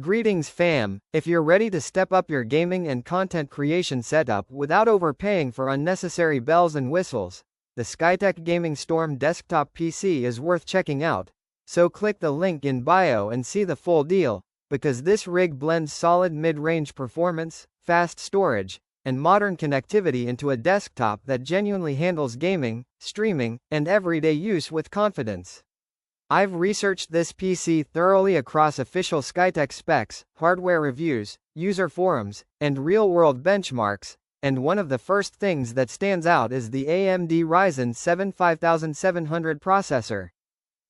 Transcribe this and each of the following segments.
Greetings fam, if you're ready to step up your gaming and content creation setup without overpaying for unnecessary bells and whistles, the Skytech Gaming Storm desktop PC is worth checking out. So click the link in bio and see the full deal, because this rig blends solid mid-range performance, fast storage, and modern connectivity into a desktop that genuinely handles gaming, streaming, and everyday use with confidence. I've researched this PC thoroughly across official Skytech specs, hardware reviews, user forums, and real-world benchmarks, and one of the first things that stands out is the AMD Ryzen 7 5700 processor.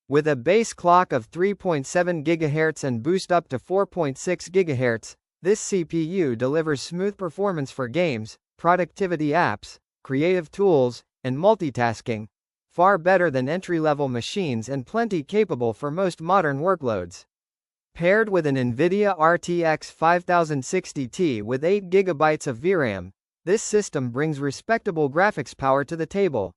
With a base clock of 3.7 GHz and boost up to 4.6 GHz, this CPU delivers smooth performance for games, productivity apps, creative tools, and multitasking, far better than entry-level machines and plenty capable for most modern workloads. Paired with an NVIDIA RTX 5060 with 8 GB of VRAM, this system brings respectable graphics power to the table.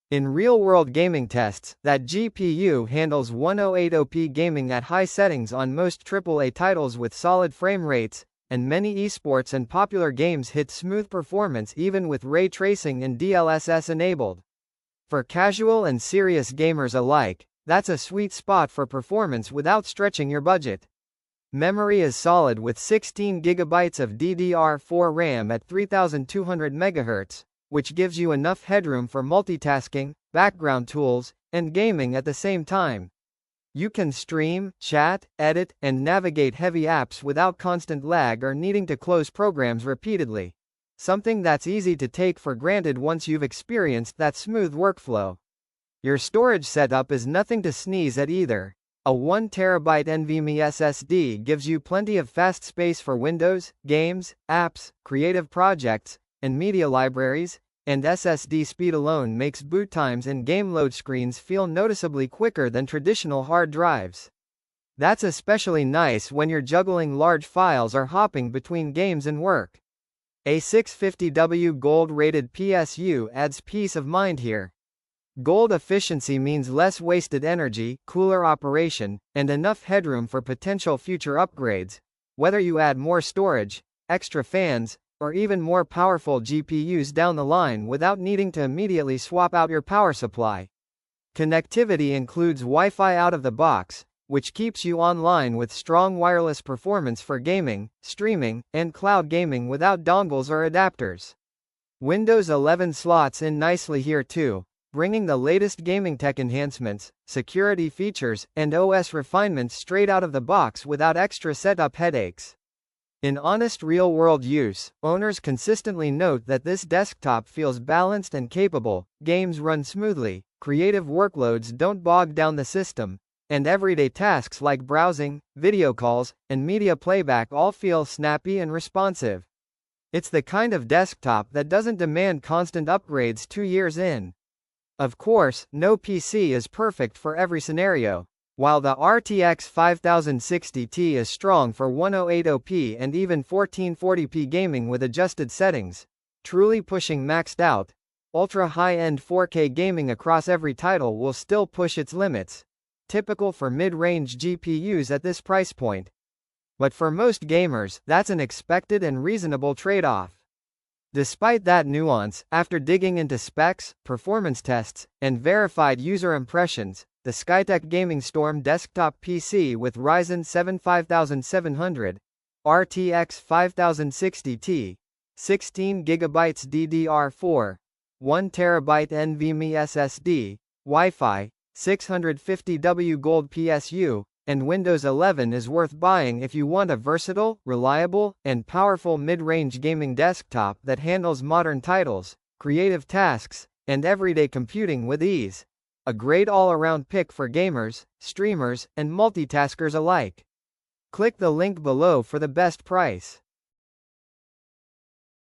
In real-world gaming tests, that GPU handles 1080p gaming at high settings on most AAA titles with solid frame rates, and many esports and popular games hit smooth performance even with ray tracing and DLSS enabled. For casual and serious gamers alike, that's a sweet spot for performance without stretching your budget. Memory is solid with 16 GB of DDR4 RAM at 3200 MHz, which gives you enough headroom for multitasking, background tools, and gaming at the same time. You can stream, chat, edit, and navigate heavy apps without constant lag or needing to close programs repeatedly. Something that's easy to take for granted once you've experienced that smooth workflow. Your storage setup is nothing to sneeze at either. A 1TB NVMe SSD gives you plenty of fast space for Windows, games, apps, creative projects, and media libraries, and SSD speed alone makes boot times and game load screens feel noticeably quicker than traditional hard drives. That's especially nice when you're juggling large files or hopping between games and work. A 650W Gold-rated PSU adds peace of mind here. Gold efficiency means less wasted energy, cooler operation, and enough headroom for potential future upgrades, whether you add more storage, extra fans, or even more powerful GPUs down the line without needing to immediately swap out your power supply. Connectivity includes Wi-Fi out of the box, which keeps you online with strong wireless performance for gaming, streaming, and cloud gaming without dongles or adapters. Windows 11 slots in nicely here too, bringing the latest gaming tech enhancements, security features, and OS refinements straight out of the box without extra setup headaches. In honest real-world use, owners consistently note that this desktop feels balanced and capable, games run smoothly, creative workloads don't bog down the system, and everyday tasks like browsing, video calls, and media playback all feel snappy and responsive. It's the kind of desktop that doesn't demand constant upgrades 2 years in. Of course, no PC is perfect for every scenario. While the RTX 5060 is strong for 1080p and even 1440p gaming with adjusted settings, truly pushing maxed out, ultra-high-end 4K gaming across every title will still push its limits, typical for mid-range GPUs at this price point. But for most gamers, that's an expected and reasonable trade-off. Despite that nuance, after digging into specs, performance tests, and verified user impressions, the Skytech Gaming Storm desktop PC with Ryzen 7 5700, RTX 5060, 16 GB DDR4, 1TB NVMe SSD, Wi-Fi, 650W Gold PSU, and Windows 11 is worth buying if you want a versatile, reliable, and powerful mid-range gaming desktop that handles modern titles, creative tasks, and everyday computing with ease. A great all-around pick for gamers, streamers, and multitaskers alike. Click the link below for the best price.